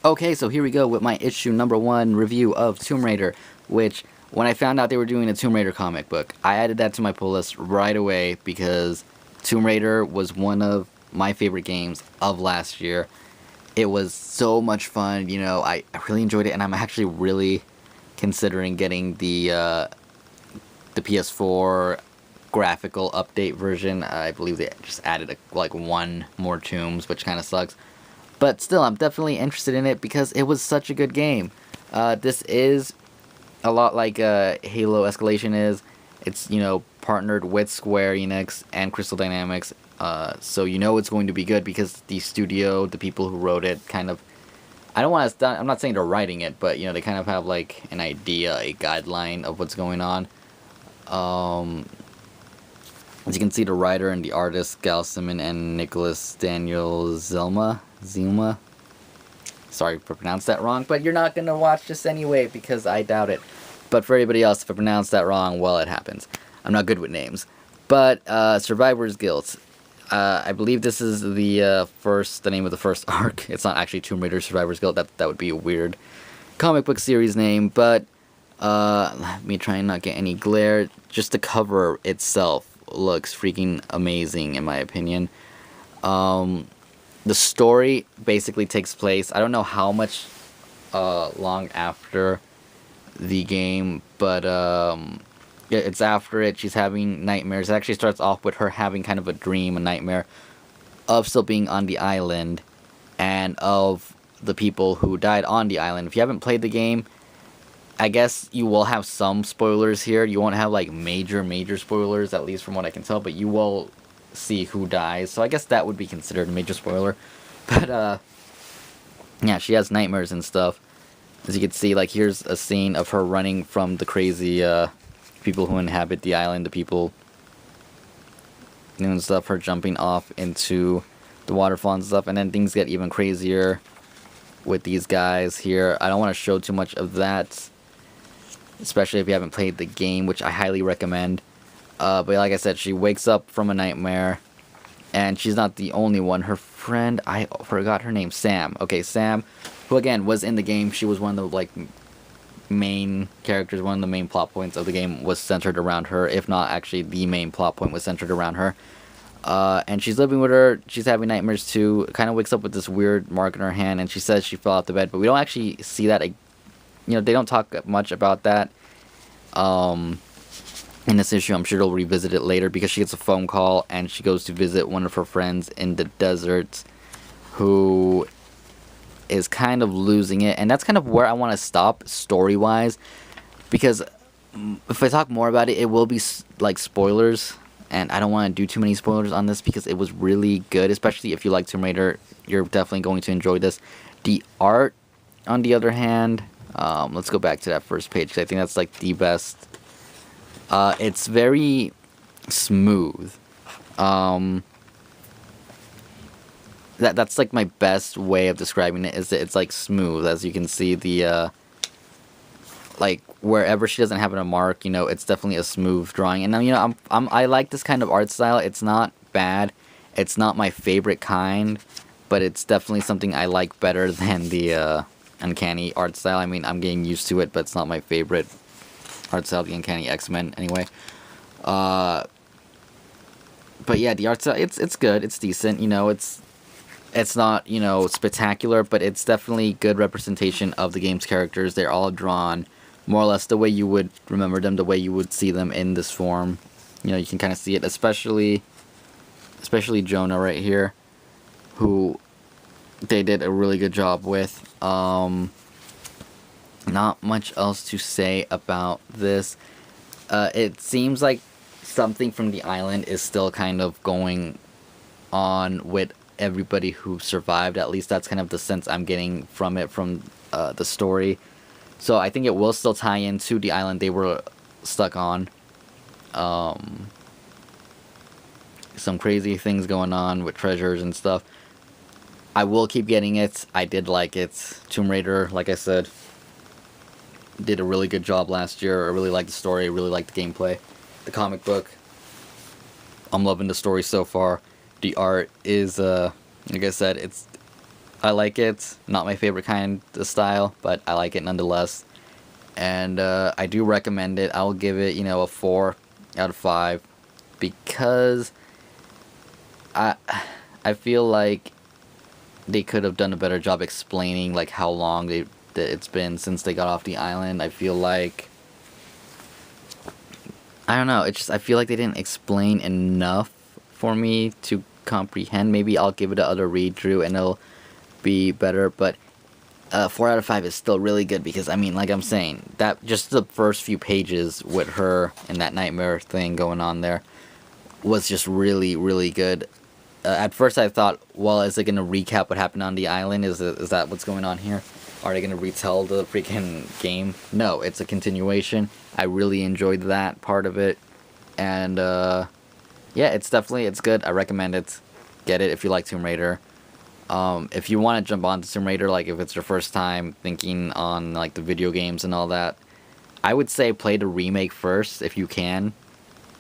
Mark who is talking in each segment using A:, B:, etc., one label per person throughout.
A: Okay, so here we go with my issue number 1 review of Tomb Raider, which, when I found out they were doing a Tomb Raider comic book, I added that to my pull list right away because Tomb Raider was one of my favorite games of last year. It was so much fun, I really enjoyed it, and I'm actually really considering getting the PS4 graphical update version. I believe they just added like one more tombs, which kind of sucks. But still, I'm definitely interested in it because it was such a good game. This is a lot like Halo Escalation is. It's, partnered with Square Enix and Crystal Dynamics. So it's going to be good because the people who wrote it kind of... I'm not saying they're writing it, but, they kind of have, like, an idea, a guideline of what's going on. As you can see, the writer and the artist, Gal Simon and Nicholas Daniel Zilma. Sorry if I pronounced that wrong, but you're not going to watch this anyway because I doubt it. But for everybody else, if I pronounce that wrong, well, it happens. I'm not good with names. But Survivor's Guild. I believe this is the name of the first arc. It's not actually Tomb Raider Survivor's Guild. That would be a weird comic book series name. But let me try and not get any glare. Just the cover itself looks freaking amazing, in my opinion. The story basically takes place, I don't know how much long after the game, but it's after it. She's having nightmares. It actually starts off with her having kind of a dream, a nightmare, of still being on the island, and of the people who died on the island. If you haven't played the game, I guess you will have some spoilers here. You won't have, like, major spoilers, at least from what I can tell, but you will see who dies. So I guess that would be considered a major spoiler. But, yeah, she has nightmares and stuff. As you can see, like, here's a scene of her running from the crazy, people who inhabit the island, the people and stuff, her jumping off into the waterfall and stuff, and then things get even crazier with these guys here. I don't want to show too much of that, especially if you haven't played the game, which I highly recommend. But like I said, she wakes up from a nightmare, and she's not the only one. Her friend, I forgot her name, Sam. Okay, Sam, who again was in the game. She was one of the, like, main characters. One of the main plot points of the game was centered around her, if not actually the main plot point was centered around her. And she's living with her. She's having nightmares too. Kind of wakes up with this weird mark in her hand, and she says she fell off the bed, but we don't actually see that. They don't talk much about that in this issue. I'm sure they'll revisit it later because she gets a phone call and she goes to visit one of her friends in the desert who is kind of losing it. And that's kind of where I want to stop story-wise, because if I talk more about it, it will be like spoilers, and I don't want to do too many spoilers on this because it was really good. Especially if you like Tomb Raider, you're definitely going to enjoy this. The art, on the other hand, let's go back to that first page because I think that's, like, the best. It's very smooth. That's like my best way of describing it, is that it's, like, smooth. As you can see, the like, wherever she doesn't have a mark, it's definitely a smooth drawing. And I like this kind of art style. It's not bad. It's not my favorite kind, but it's definitely something I like better than the Uncanny art style. I mean, I'm getting used to it, but it's not my favorite art style, the Uncanny X-Men, anyway. But yeah, the art style, it's good, it's decent, it's not, spectacular, but it's definitely good representation of the game's characters. They're all drawn more or less the way you would remember them, the way you would see them in this form. You can kind of see it, especially Jonah right here, who they did a really good job with. Not much else to say about this. It seems like something from the island is still kind of going on with everybody who survived. At least that's kind of the sense I'm getting from it, from the story. So I think it will still tie into the island they were stuck on. Some crazy things going on with treasures and stuff. I will keep getting it. I did like it. Tomb Raider, like I said, did a really good job last year. I really liked the story. I really liked the gameplay. The comic book, I'm loving the story so far. The art is, like I said, I like it. Not my favorite kind of style, but I like it nonetheless. And I do recommend it. I'll give it, a 4 out of 5 because I feel like they could have done a better job explaining like how long it's been since they got off the island. I feel like I don't know. It's just I feel like they didn't explain enough for me to comprehend. Maybe I'll give it another read through and it'll be better. But 4 out of 5 is still really good because I mean, like I'm saying, that just the first few pages with her and that nightmare thing going on there was just really, really good. At first, I thought, well, is it gonna recap what happened on the island? Is that what's going on here? Are they gonna retell the freaking game? No, it's a continuation. I really enjoyed that part of it, and yeah, it's good. I recommend it. Get it if you like Tomb Raider. If you want to jump onto Tomb Raider, like if it's your first time thinking on like the video games and all that, I would say play the remake first if you can.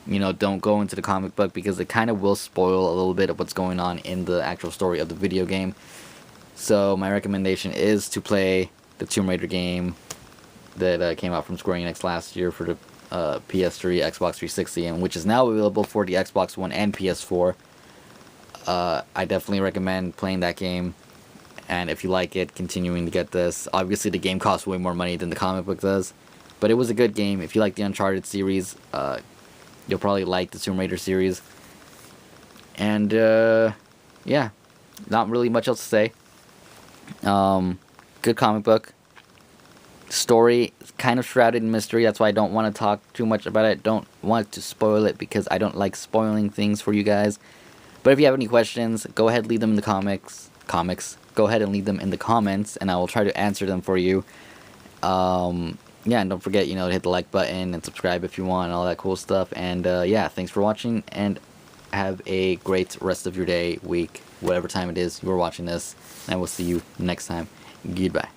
A: Don't go into the comic book because it kind of will spoil a little bit of what's going on in the actual story of the video game. So my recommendation is to play the Tomb Raider game that came out from Square Enix last year for the PS3, Xbox 360, and which is now available for the Xbox One and PS4. I definitely recommend playing that game, and if you like it, continuing to get this. Obviously, the game costs way more money than the comic book does, but it was a good game. If you like the Uncharted series, you'll probably like the Tomb Raider series. And, yeah, not really much else to say. Good comic book. Story kind of shrouded in mystery. That's why I don't want to talk too much about it. Don't want to spoil it because I don't like spoiling things for you guys. But if you have any questions, go ahead, leave them in the comics. Go ahead and leave them in the comments, and I will try to answer them for you. Yeah, and don't forget, to hit the like button and subscribe if you want, and all that cool stuff. And yeah, thanks for watching, and have a great rest of your day, week, whatever time it is you are watching this. And I will see you next time. Goodbye.